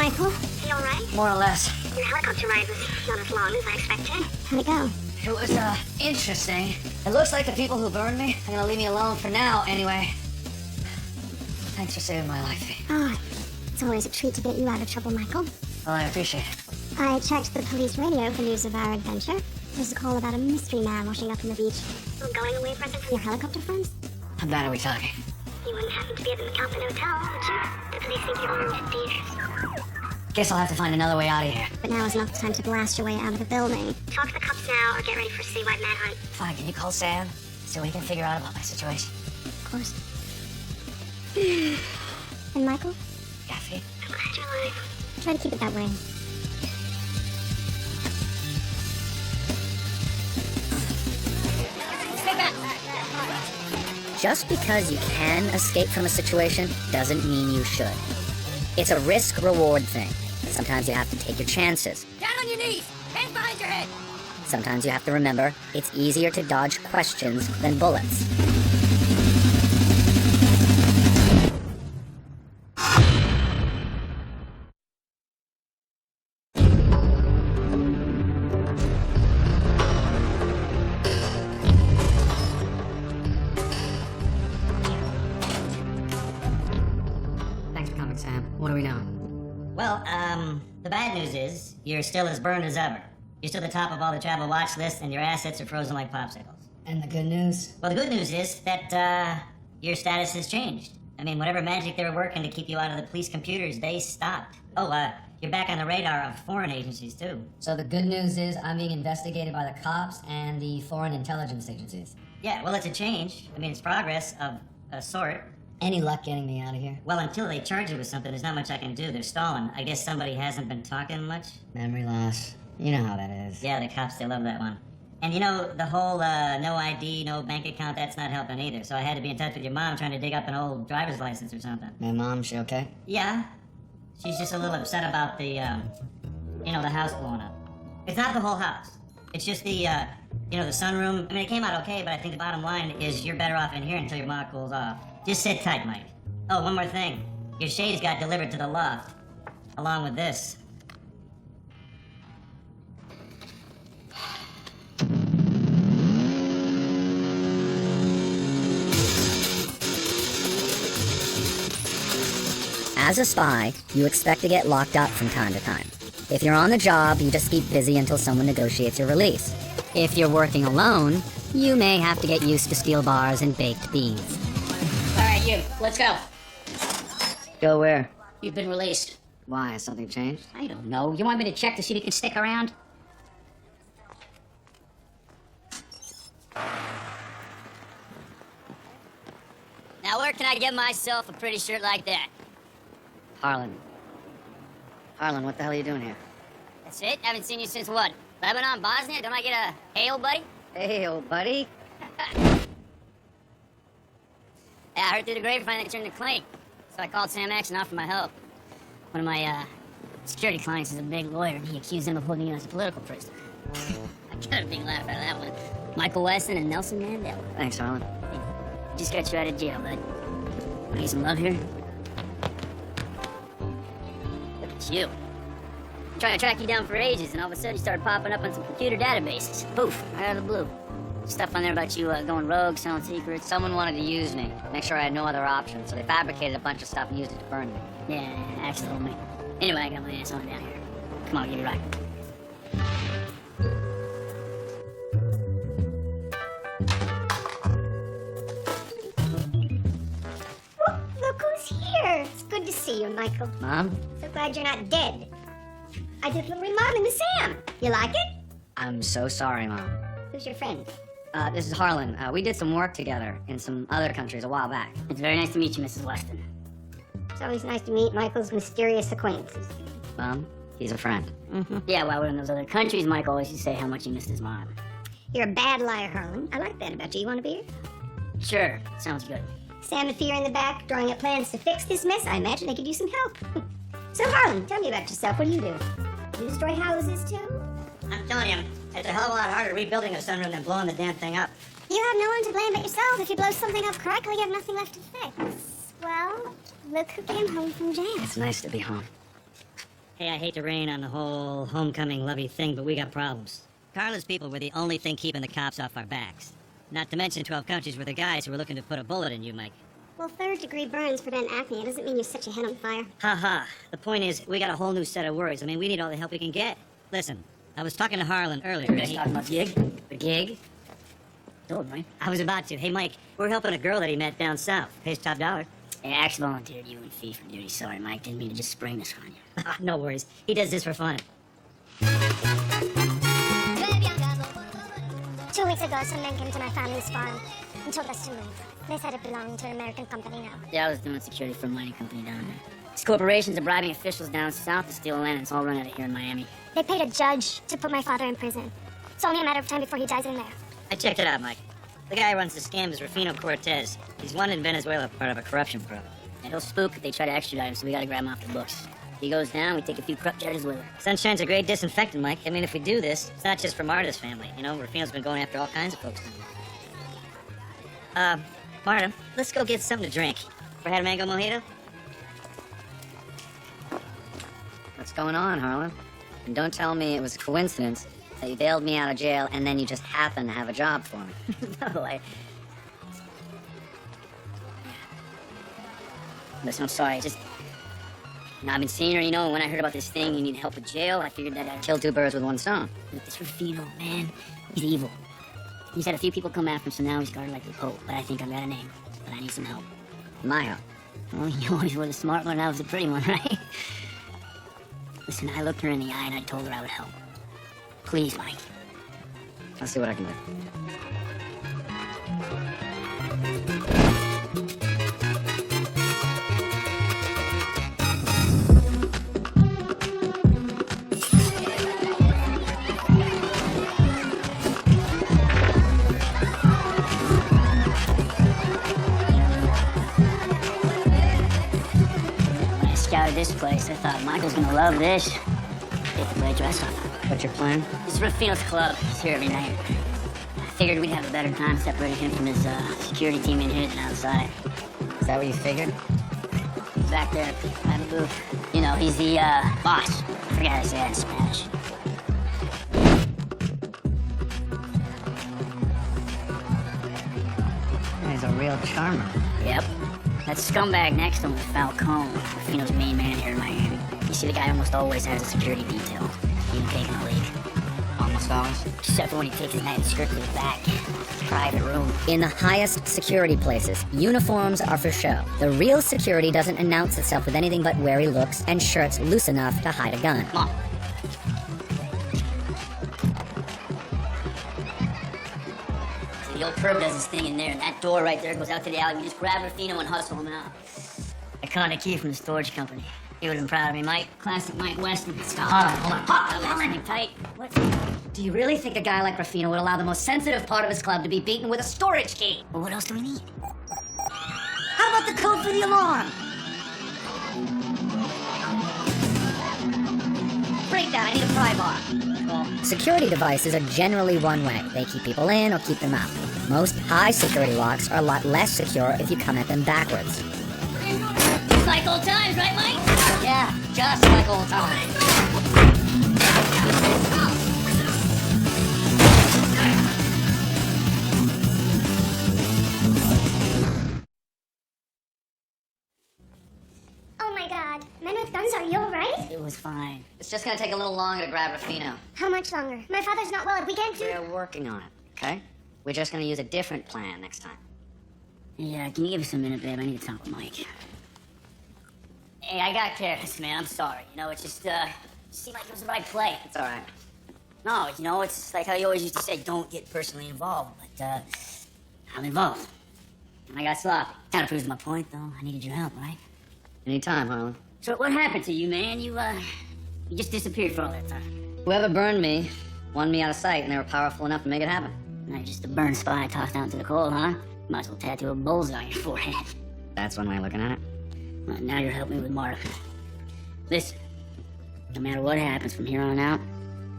Michael? You all right? More or less. Your helicopter ride was not as long as I expected. How'd it go? It was, interesting. It looks like the people who burned me are gonna leave me alone for now, anyway. Thanks for saving my life. Oh, it's always a treat to get you out of trouble, Michael. Well, I appreciate it. I checked the police radio for news of our adventure. There's a call about a mystery man washing up on the beach. A going away present from Your helicopter friends? How bad are we talking? You wouldn't happen to be at the McAlpin Hotel, would you? The police think you're armed, dear. Guess I'll have to find another way out of here. But now is not the time to blast your way out of the building. Talk to the cops now or get ready for citywide manhunt. Fine, can you call Sam so we can figure out about my situation? Of course. And Michael? Gaffy? I'm glad you're alive. Try to keep it that way. Just because you can escape from a situation doesn't mean you should. It's a risk-reward thing. Sometimes you have to take your chances. Down on your knees! Hands behind your head! Sometimes you have to remember it's easier to dodge questions than bullets. Thanks for coming, Sam. What do we know? Well, the bad news is you're still as burned as ever. You're still at the top of all the travel watch lists, and your assets are frozen like popsicles. And the good news? Well, the good news is that, your status has changed. I mean, whatever magic they were working to keep you out of the police computers, they stopped. Oh, you're back on the radar of foreign agencies, too. So the good news is I'm being investigated by the cops and the foreign intelligence agencies. Yeah, well, it's a change. I mean, it's progress of a sort. Any luck getting me out of here? Well, until they charge you with something, there's not much I can do. They're stalling. I guess somebody hasn't been talking much. Memory loss. You know how that is. Yeah, the cops, they love that one. And you know, the whole no ID, no bank account, that's not helping either. So I had to be in touch with your mom trying to dig up an old driver's license or something. My mom, she okay? Yeah. She's just a little upset about the, the house blowing up. It's not the whole house. It's just the, the sunroom. I mean, it came out okay, but I think the bottom line is you're better off in here until your mom cools off. Just sit tight, Mike. Oh, one more thing. Your shades got delivered to the loft, along with this. As a spy, you expect to get locked up from time to time. If you're on the job, you just keep busy until someone negotiates your release. If you're working alone, you may have to get used to steel bars and baked beans. All right, you. Let's go. Go where? You've been released. Why? Has something changed? I don't know. You want me to check to see if you can stick around? Now, where can I get myself a pretty shirt like that? Harlan. Harlan, what the hell are you doing here? That's it? Haven't seen you since what? Lebanon, Bosnia? Don't I get a hail, buddy? Hey, old buddy. Yeah, I heard through the grapevine that you turned to clink. So I called Sam Axe and offered my help. One of my, security clients is a big lawyer, and he accused him of holding you as a political prisoner. I got a big laugh out of that one. Michael Weston and Nelson Mandela. Thanks, Harlan. Just got you out of jail, bud. Need some love here? Look at you. Trying to track you down for ages, and all of a sudden you started popping up on some computer databases. Poof, right out of the blue. Stuff on there about you going rogue, selling secrets. Someone wanted to use me, make sure I had no other option, so they fabricated a bunch of stuff and used it to burn me. Yeah, Axe told me. Anyway, I got my ass on down here. Come on, I'll give you a ride. Look who's here. It's good to see you, Michael. Mom? So glad you're not dead. I did a little remodeling with Sam. You like it? I'm so sorry, Mom. Who's your friend? This is Harlan. We did some work together in some other countries a while back. It's very nice to meet you, Mrs. Weston. It's always nice to meet Michael's mysterious acquaintances. Mom, he's a friend. Yeah, well, in those other countries, Mike always used to say how much he missed his mom. You're a bad liar, Harlan. I like that about you. You want a beer? Sure, sounds good. Sam and Fia in the back, drawing up plans to fix this mess. I imagine they could use some help. So, Harlan, tell me about yourself. What do? You destroy houses, too? I'm telling you, it's a hell of a lot harder rebuilding a sunroom than blowing the damn thing up. You have no one to blame but yourself. If you blow something up correctly, you have nothing left to fix. Well, look who came home from jail. It's nice to be home. Hey, I hate to rain on the whole homecoming lovey thing, but we got problems. Carla's people were the only thing keeping the cops off our backs. Not to mention 12 countries were the guys who were looking to put a bullet in you, Mike. Well, third-degree burns prevent acne. It doesn't mean you set your head on fire. Ha ha. The point is, we got a whole new set of worries. I mean, we need all the help we can get. Listen, I was talking to Harlan earlier. You and guys he- talking about the gig? The gig? Told right? I was about to. Hey, Mike, we're helping a girl that he met down south. Pays top dollar. Hey, Axe volunteered you in fee for duty. Sorry, Mike. Didn't mean to just spring this on you. No worries. He does this for fun. 2 weeks ago, some men came to my family's farm and told us to move. They said it belonged to an American company now. Yeah, I was doing security for a mining company down there. These corporations are bribing officials down south to steal land. It's all run out of here in Miami. They paid a judge to put my father in prison. It's only a matter of time before he dies in there. I checked it out, Mike. The guy who runs the scam is Rufino Cortez. He's wanted in Venezuela, part of a corruption probe. And he'll spook if they try to extradite him, so we gotta grab him off the books. If he goes down, we take a few corrupt charges with him. Sunshine's a great disinfectant, Mike. I mean, if we do this, it's not just for Marta's family. You know, Rufino's been going after all kinds of folks. Marta, let's go get something to drink. Ever had a mango mojito? What's going on, Harlan? And don't tell me it was a coincidence that you bailed me out of jail and then you just happened to have a job for me. No, Listen, I'm sorry. I've been seeing her, and when I heard about this thing, you need help with jail, I figured that I'd Kill two birds with one stone. But this Rufino, man, he's evil. He's had a few people come after him, so now he's guarded like the Pope. But I think I've got a name. But I need some help. My help. Well, you always were the smart one, I was the pretty one, right? Listen, I looked her in the eye and I told her I would help. Please, Mike. I'll see what I can do. When I scouted this place, I thought Michael's gonna love this. Get the right dress up. What's your plan? This is Rufino's club. He's here every night. I figured we'd have a better time separating him from his security team in here than outside. Is that what you figured? He's back there at the booth. You know, he's the boss. I forgot how to say that in Spanish. He's a real charmer. Yep. That scumbag next to him is Falcone, Rufino's main man here in Miami. You see, the guy almost always has a security detail. Even taking the lead. Almost always. Except for when he takes his night and skirt to the back. Private room. In the highest security places, uniforms are for show. The real security doesn't announce itself with anything but wary looks and shirts loose enough to hide a gun. Come on. See, the old perp does his thing in there, and that door right there goes out to the alley. We just grab Rufino and hustle him out. I caught a key from the storage company. You would have been proud of me, Mike. Classic Mike Weston. Stop. Hold on. Hold tight. What? Do you really think a guy like Rufino would allow the most sensitive part of his club to be beaten with a storage key? Well, what else do we need? How about the code for the alarm? Break that, I need a pry bar. Security devices are generally one way. They keep people in or keep them out. Most high security locks are a lot less secure if you come at them backwards. Just like old times, right, Mike? Yeah, just like old times. Oh my god. Men with guns, are you alright? It was fine. It's just gonna take a little longer to grab Rufino. How much longer? My father's not well. We can't do... We're working on it, okay? We're just gonna use a different plan next time. Yeah, can you give us a minute, babe? I need to talk with Mike. Hey, I got careless, man. I'm sorry. It just seemed like it was the right play. It's alright. No, it's like how you always used to say, don't get personally involved. But, I'm involved. And I got sloppy. Kinda proves my point, though. I needed your help, right? Anytime, Harlan. So what happened to you, man? You just disappeared for all that time. Whoever burned me won me out of sight, and they were powerful enough to make it happen. Now you're just a burned spy tossed out into the cold, huh? Might as well tattoo a bullseye on your forehead. That's one way of looking at it. Well, now you're helping me with Marta. Listen, no matter what happens from here on out,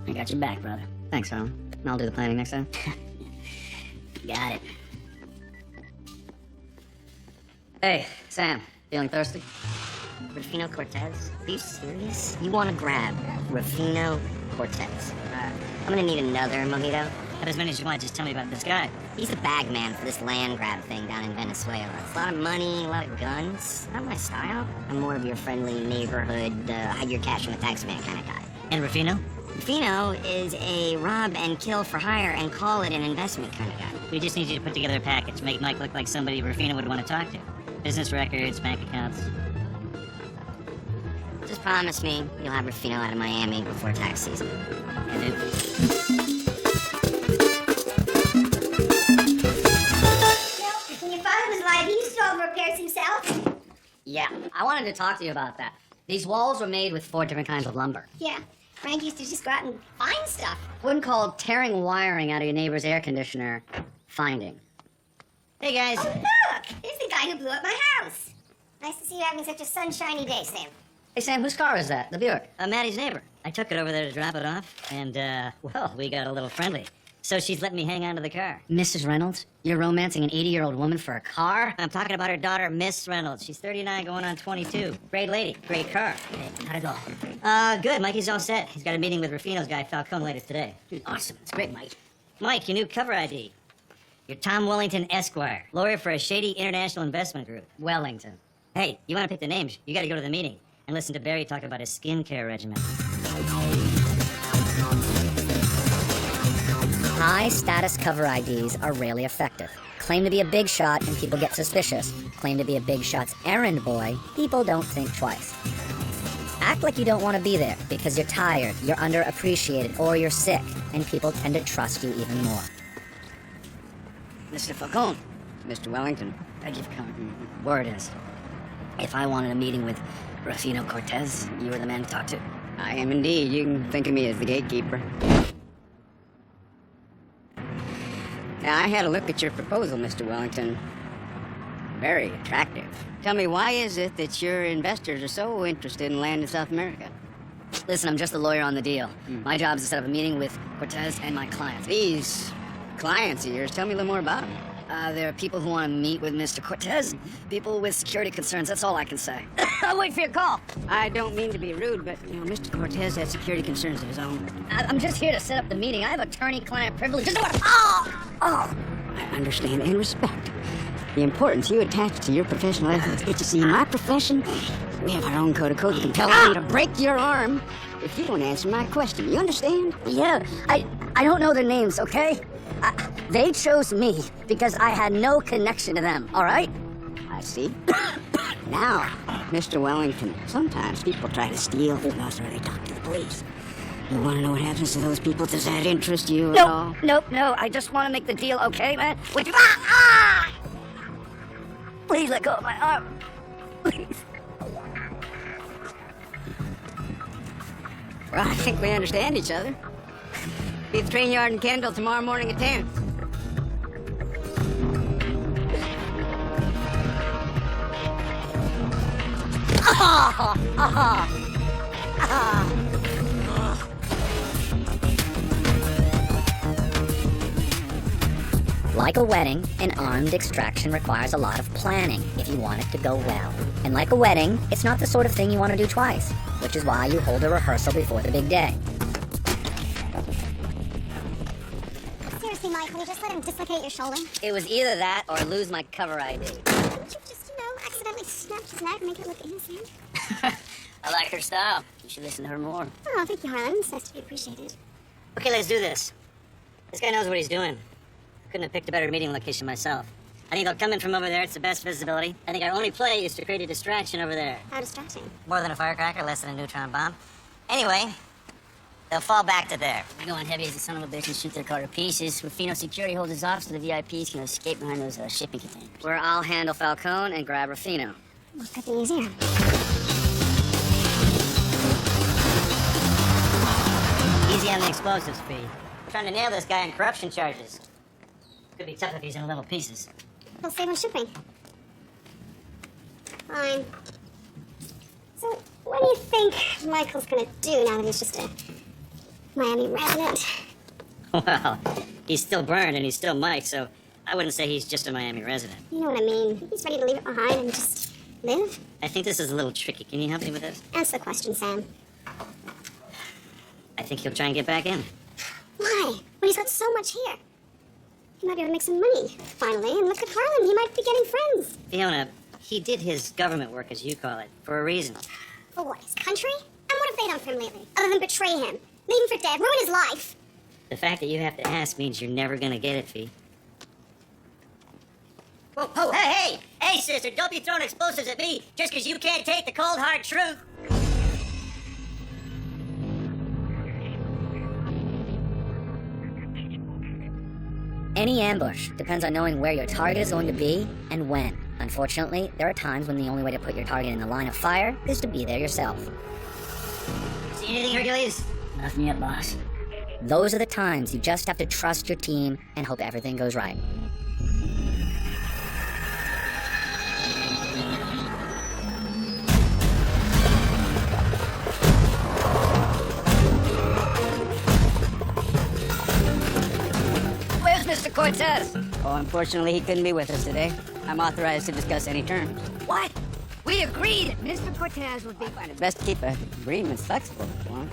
I got your back, brother. Thanks, Harlan. And I'll do the planning next time. Got it. Hey, Sam, feeling thirsty? Rufino Cortez? Are you serious? You want to grab Rufino Cortez? I'm gonna need another mojito. Have as many as you want, just tell me about this guy. He's the bag man for this land grab thing down in Venezuela. It's a lot of money, a lot of guns. Not my style. I'm more of your friendly neighborhood, hide your cash from the tax man kind of guy. And Rufino? Rufino is a rob and kill for hire and call it an investment kind of guy. We just need you to put together a package, make Mike look like somebody Rufino would want to talk to. Business records, bank accounts. Just promise me you'll have Rufino out of Miami before tax season. And it, When your father was alive, he used to all the repairs himself. Yeah, I wanted to talk to you about that. These walls were made with 4 different kinds of lumber. Yeah, Frank used to just go out and find stuff. Wouldn't call tearing wiring out of your neighbor's air conditioner finding. hey guys. Oh, look! There's the guy who blew up my house. Nice to see you having such a sunshiny day, Sam. Hey, Sam, whose car is that? The Buick. Maddie's neighbor. I took it over there to drop it off, and, well, we got a little friendly. So she's letting me hang on to the car. Mrs. Reynolds? You're romancing an 80-year-old woman for a car? I'm talking about her daughter, Miss Reynolds. She's 39 going on 22. Great lady, great car. Hey, how'd it go? Good. Mikey's all set. He's got a meeting with Rufino's guy, Falcone, later today. Awesome. It's great, Mike. Mike, your new cover ID. You're Tom Wellington Esquire, lawyer for a shady international investment group. Wellington. Hey, you want to pick the names? You got to go to the meeting and listen to Barry talk about his skincare regimen. High-status cover IDs are rarely effective. Claim to be a big shot and people get suspicious. Claim to be a big shot's errand boy, people don't think twice. Act like you don't want to be there because you're tired, you're underappreciated, or you're sick, and people tend to trust you even more. Mr. Falcone. Mr. Wellington. Thank you for coming. Word is, if I wanted a meeting with Rufino Cortez, you were the man to talk to. I am indeed. You can think of me as the gatekeeper. Now, I had a look at your proposal, Mr. Wellington. Very attractive. Tell me, why is it that your investors are so interested in land in South America? Listen, I'm just the lawyer on the deal. My job is to set up a meeting with Cortez and my clients. These clients of yours, tell me a little more about them. There are people who want to meet with Mr. Cortez, people with security concerns, that's all I can say. I'll wait for your call. I don't mean to be rude, but, Mr. Cortez has security concerns of his own. I'm just here to set up the meeting. I have attorney-client privilege. I understand and respect the importance you attach to your professional ethics. But you see, in my profession, we have our own code of codes that compel me to break your arm if you don't answer my question. You understand? Yeah, I don't know their names, okay? They chose me because I had no connection to them, all right? I see. Now, Mr. Wellington, sometimes people try to steal from us or they talk to the police. You want to know what happens to those people? Does that interest you at all? No, I just want to make the deal, okay, man? Would you... Please let go of my arm. Please. Well, I think we understand each other. Be at the train yard in Kendall tomorrow morning at 10. Like a wedding, an armed extraction requires a lot of planning if you want it to go well. And like a wedding, it's not the sort of thing you want to do twice, which is why you hold a rehearsal before the big day. Seriously, Mike, will you just let him dislocate your shoulder? It was either that or lose my cover ID. Would you just, accidentally snap his neck and make it look innocent? I like her style. You should listen to her more. Oh, thank you, Harlan. It's nice to be appreciated. Okay, let's do this. This guy knows what he's doing. Couldn't have picked a better meeting location myself. I think they'll come in from over there. It's the best visibility. I think our only play is to create a distraction over there. How distracting. More than a firecracker, less than a neutron bomb. Anyway, they'll fall back to there. I go on heavy as the son of a bitch and shoot their car to pieces. Rufino security holds us off so the VIPs can escape behind those shipping containers. Where I'll handle Falcone and grab Rufino. What could be easier? Easy on the explosives speed. Trying to nail this guy on corruption charges. Could be tough if he's in little pieces. He'll save on shipping. Fine. So, what do you think Michael's gonna do now that he's just a Miami resident? Well, he's still burned and he's still Mike, so I wouldn't say he's just a Miami resident. You know what I mean. He's ready to leave it behind and just Live? I think this is a little tricky. Can you help me with this? Answer the question, Sam. I think he'll try and get back in. Why? When he's got so much here. He might be able to make some money, finally, and look at Harlan. He might be getting friends. Fiona, he did his government work, as you call it, for a reason. For what, his country? And what have they done for him lately? Other than betray him, leave him for dead, ruin his life. The fact that you have to ask means you're never gonna get it, Fee. Whoa, oh, hey, sister, don't be throwing explosives at me just because you can't take the cold, hard truth. Any ambush depends on knowing where your target is going to be and when. Unfortunately, there are times when the only way to put your target in the line of fire is to be there yourself. See anything, Hercules? Nothing yet, boss. Those are the times you just have to trust your team and hope everything goes right. Where's Mr. Cortez? Oh, unfortunately, he couldn't be with us today. I'm authorized to discuss any terms. What? We agreed. Mr. Cortez would be... I find it best to keep agreements flexible if you want.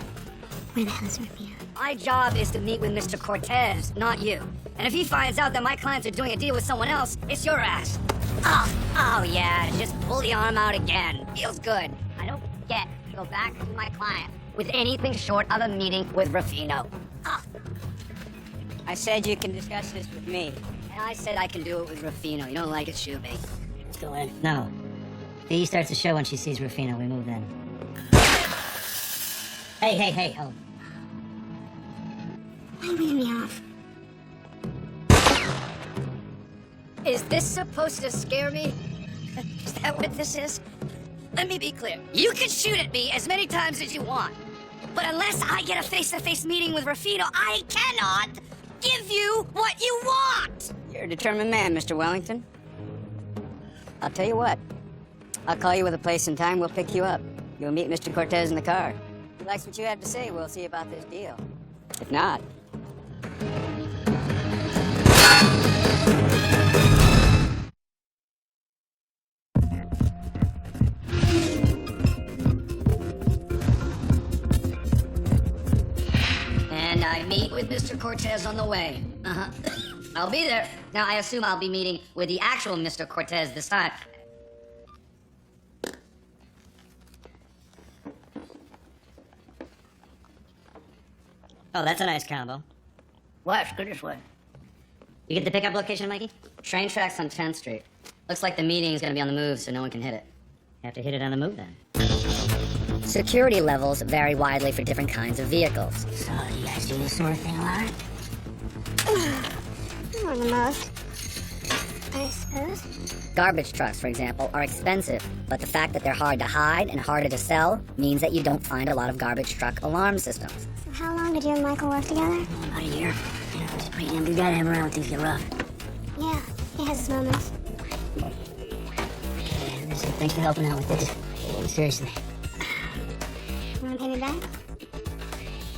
Where the hell is Rufio? My job is to meet with Mr. Cortez, not you. And if he finds out that my clients are doing a deal with someone else, it's your ass. Oh yeah, just pull the arm out again. Feels good. I don't get to go back to my client with anything short of a meeting with Rufino. I said you can discuss this with me. And I said I can do it with Rufino. You don't like it, shoot me. Let's go in. No. Fee starts the show when she sees Rufino. We move in. Hey, oh. Why are you leaving me off? Is this supposed to scare me? Is that what this is? Let me be clear. You can shoot at me as many times as you want. But unless I get a face-to-face meeting with Rufino, I cannot give you what you want! You're a determined man, Mr. Wellington. I'll tell you what. I'll call you with a place and time. We'll pick you up. You'll meet Mr. Cortez in the car. If he likes what you have to say, we'll see about this deal. If not... And I meet with Mr. Cortez on the way. I'll be there. Now, I assume I'll be meeting with the actual Mr. Cortez this time. Oh, that's a nice combo. What? Good this way. You get the pickup location, Mikey? Train tracks on 10th Street. Looks like the meeting is gonna be on the move, so no one can hit it. Have to hit it on the move then. Security levels vary widely for different kinds of vehicles. So, do you guys do this sort of thing a lot? More than most. I suppose. Garbage trucks, for example, are expensive, but the fact that they're hard to hide and harder to sell means that you don't find a lot of garbage truck alarm systems. So how long did you and Michael work together? About a year. You know, it's pretty damn good guy to have around when things get rough. Yeah, he has his moments. Yeah, listen, thanks for helping out with this. Seriously. You wanna pay me back?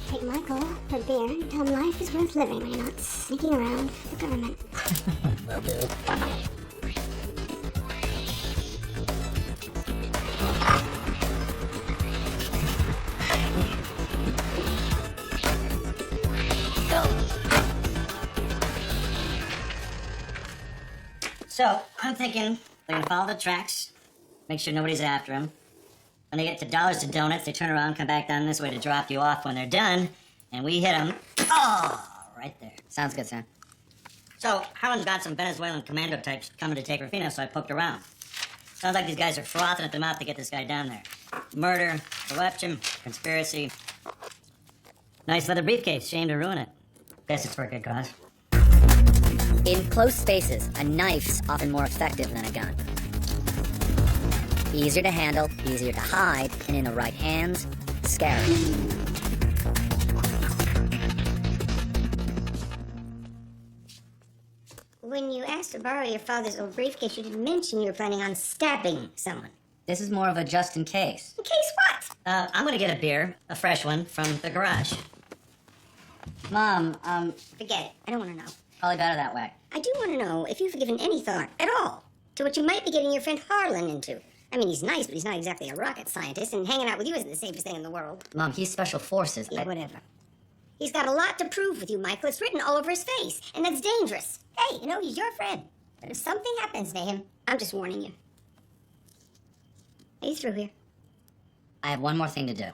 Take Michael for a beer and tell him life is worth living when you're not sneaking around the government. Will do. So, I'm thinking they're gonna follow the tracks, make sure nobody's after them. When they get to Dollars to Donuts, they turn around, come back down this way to drop you off when they're done, and we hit them. Oh, right there. Sounds good, Sam. So, Harlan's got some Venezuelan commando types coming to take Rufino, so I poked around. Sounds like these guys are frothing at the mouth to get this guy down there. Murder, corruption, conspiracy. Nice leather briefcase, shame to ruin it. Guess it's for a good cause. In close spaces, a knife's often more effective than a gun. Easier to handle, easier to hide, and in the right hands, scary. When you asked to borrow your father's old briefcase, you didn't mention you were planning on stabbing someone. This is more of a just in case. In case what? I'm gonna get a beer, a fresh one, from the garage. Mom, Forget it. I don't want to know. probably better that way. I do want to know if you've given any thought at all to what you might be getting your friend Harlan into. I mean, he's nice, but he's not exactly a rocket scientist, and hanging out with you isn't the safest thing in the world. Mom, he's special forces. Yeah, whatever. He's got a lot to prove with you, Michael. It's written all over his face, and that's dangerous. Hey, you know, he's your friend. But if something happens to him, I'm just warning you. He's through here. I have one more thing to do.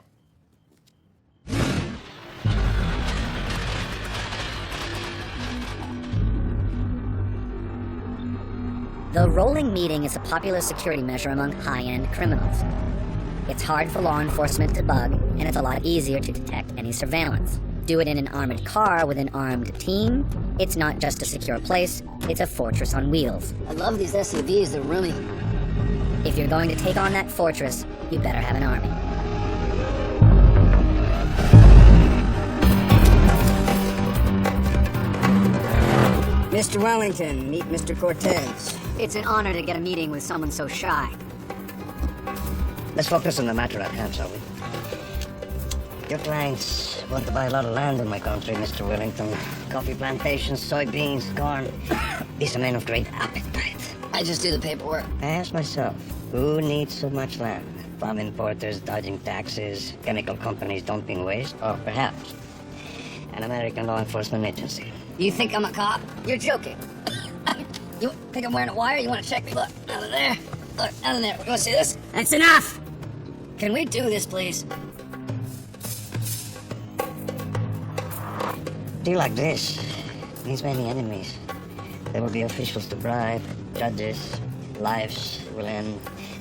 The rolling meeting is a popular security measure among high-end criminals. It's hard for law enforcement to bug, and it's a lot easier to detect any surveillance. Do it in an armored car with an armed team. It's not just a secure place, it's a fortress on wheels. I love these SUVs, they're roomy. If you're going to take on that fortress, you better have an army. Mr. Wellington, meet Mr. Cortez. It's an honor to get a meeting with someone so shy. Let's focus on the matter at hand, shall we? Your clients want to buy a lot of land in my country, Mr. Wellington. Coffee plantations, soybeans, corn. These are men of great appetite. I just do the paperwork. I ask myself, who needs so much land? Farm importers dodging taxes, chemical companies dumping waste, or perhaps an American law enforcement agency? You think I'm a cop? You're joking. You think I'm wearing a wire? You want to check me? Look, out of there. Look, out of there. You want to see this? That's enough! Can we do this, please? A deal like this means many enemies. There will be officials to bribe, judges, lives will end.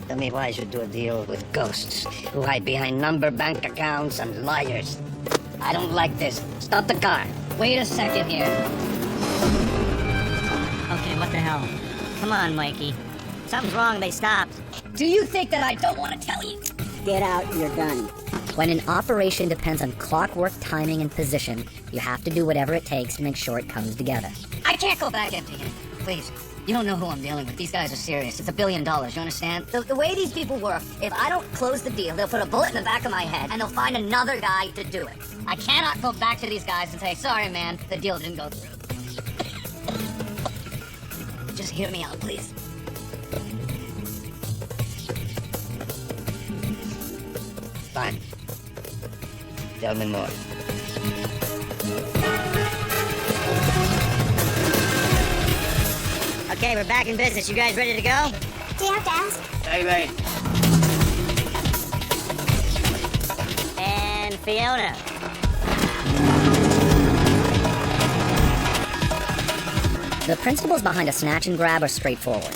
Tell me why I should do a deal with ghosts who hide behind number bank accounts and liars. I don't like this. Stop the car. Wait a second here. Okay, what the hell? Come on, Mikey. Something's wrong, they stopped. Do you think that I don't want to tell you? Get out, you're done. When an operation depends on clockwork timing and position, you have to do whatever it takes to make sure it comes together. I can't go back empty-handed. Please. You don't know who I'm dealing with. These guys are serious. It's $1 billion, you understand? The way these people work, if I don't close the deal, they'll put a bullet in the back of my head and they'll find another guy to do it. I cannot go back to these guys and say, sorry, man, the deal didn't go through. Just hear me out, please. Fine. Tell me more. Okay, we're back in business. You guys ready to go? Do you have to ask? Hey, And Fiona. The principles behind a snatch and grab are straightforward.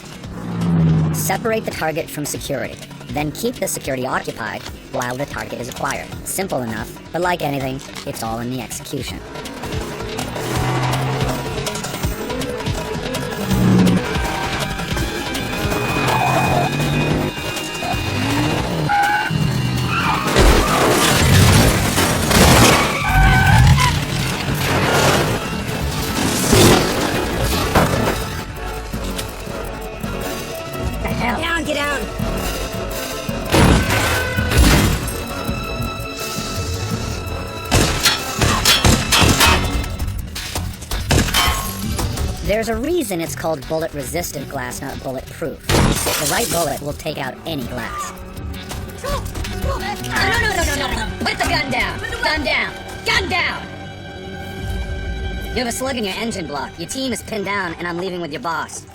Separate the target from security, then keep the security occupied while the target is acquired. Simple enough, but like anything, it's all in the execution. Down, get down! There's a reason it's called bullet-resistant glass, not bulletproof. The right bullet will take out any glass. No. Put the gun down! Gun down! Gun down! You have a slug in your engine block. Your team is pinned down, and I'm leaving with your boss.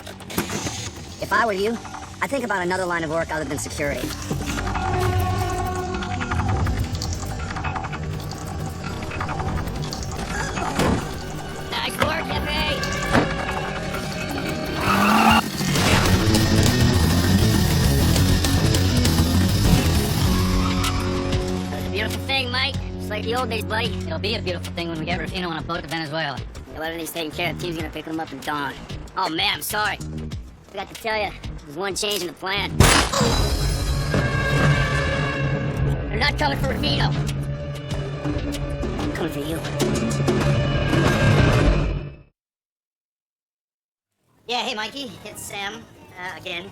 If I were you, I'd think about another line of work other than security. Nice work, F.A. That was a beautiful thing, Mike. Just like the old days, buddy. It'll be a beautiful thing when we get Rufino on a boat to Venezuela. The weather he's taking care of, the team's gonna pick him up in dawn. Oh man, I'm sorry. Forgot to tell you, there's one change in the plan. They're not coming for Rufino. I'm coming for you. Yeah, hey, Mikey. It's Sam. Again.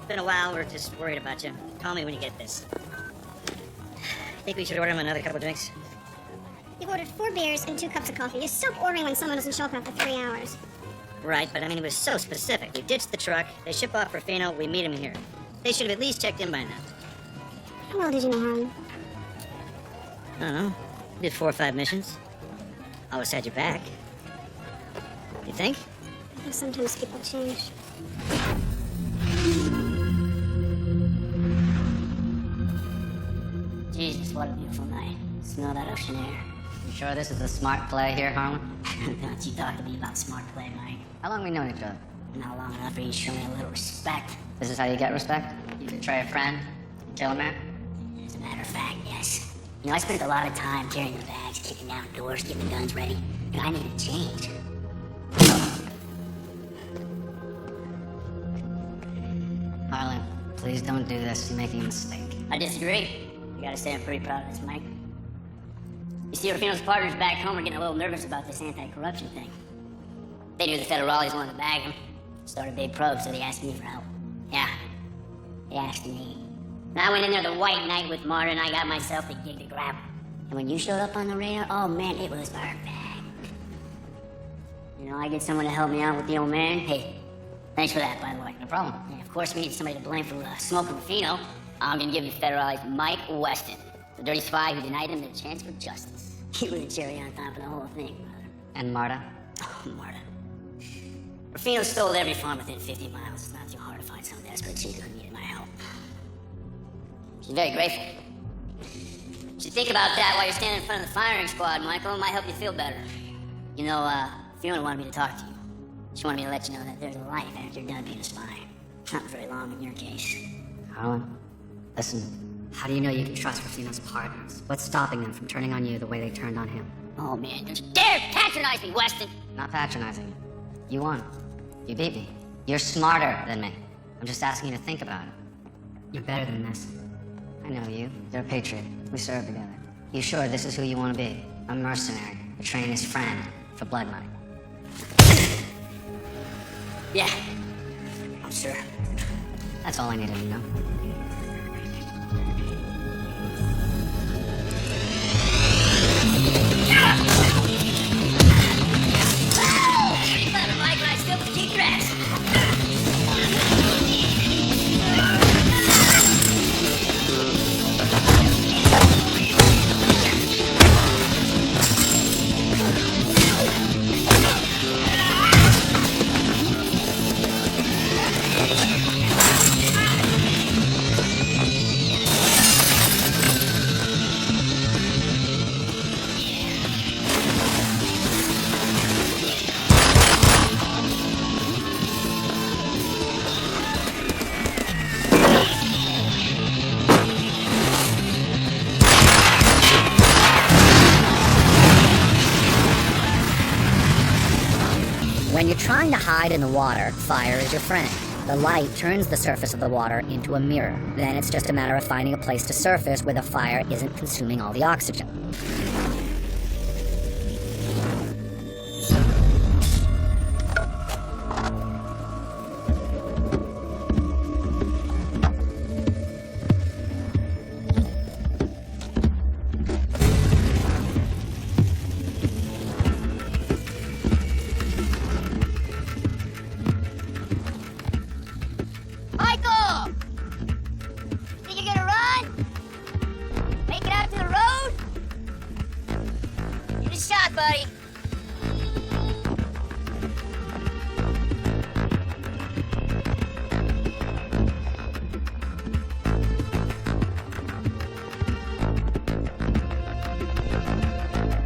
Been a while. We're just worried about you. Call me when you get this. Think we should order him another couple drinks? You've ordered 4 beers and 2 cups of coffee. You stop ordering when someone doesn't show up after 3 hours. Right, but I mean, it was so specific. We ditched the truck. They ship off Rufino. We meet him here. They should have at least checked in by now. How well did you know Harlan? I don't know. Did 4 or 5 missions. Always had your back. You think? I think sometimes people change. Jesus, what a beautiful night. Smell that ocean air. You sure this is a smart play here, Harlan? Don't you talk to me about smart play, Mike. How long we known each other? Not long enough for you to show me a little respect. This is how you get respect? You betray a friend? You kill a man? As a matter of fact, yes. You know, I spent a lot of time carrying the bags, kicking down doors, getting the guns ready. And I need to change. Harlan, please don't do this. You're making a mistake. I disagree. I gotta say I'm pretty proud of this, Mike. You see, Rufino's partners back home are getting a little nervous about this anti-corruption thing. They knew the federales wanted to bag him. Started a big probe, so they asked me for help. Yeah, they asked me. And I went in there the white knight with Marta, and I got myself the gig to grab him. And when you showed up on the radar, oh man, it was perfect. You know, I get someone to help me out with the old man. Hey, thanks for that, by the way. No problem. And of course, we need somebody to blame for smoking Rufino. I'm gonna give you federalized Mike Weston, the dirty spy who denied him the chance for justice. He was the cherry on top of the whole thing, brother. And Marta? Oh, Marta. Rufino stole every farm within 50 miles. It's not too hard to find some desperate chick who needed my help. She's very grateful. You should think about that while you're standing in front of the firing squad, Michael. It might help you feel better. You know, Fiona wanted me to talk to you. She wanted me to let you know that there's a life after you're done being a spy. Not very long in your case. Harlan, listen. How do you know you can trust Rufino's partners? What's stopping them from turning on you the way they turned on him? Oh, man, don't you dare patronize me, Weston! Not patronizing you. You won. You beat me. You're smarter than me. I'm just asking you to think about it. You're better than this. I know you. You're a patriot. We served together. You sure this is who you want to be? A mercenary, betraying his friend for blood money. Yeah, I'm sure. That's all I needed to know. Pretty clever, Mike, but I still can keep your ass. When you're trying to hide in the water, fire is your friend. The light turns the surface of the water into a mirror. Then it's just a matter of finding a place to surface where the fire isn't consuming all the oxygen. Michael! Think you're gonna run? Make it out to the road? Give it a shot, buddy.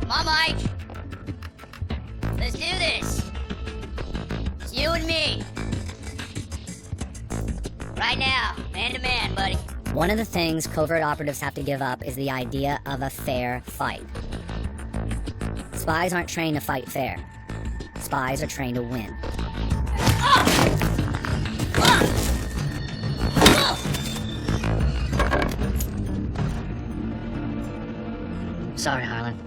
Come on, Mike. Let's do this. It's you and me. Right now, man to man, buddy. One of the things covert operatives have to give up is the idea of a fair fight. Spies aren't trained to fight fair. Spies are trained to win. Sorry, Harlan.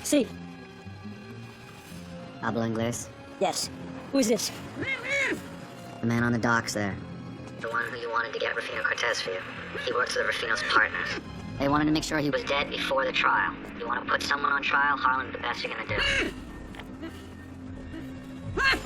See. Habla inglés? Yes. Who is this? The man on the docks there. The one who you wanted to get Rufino Cortez for you. He works with Rufino's partners. They wanted to make sure he was dead before the trial. You want to put someone on trial, Harlan's the best you're gonna do.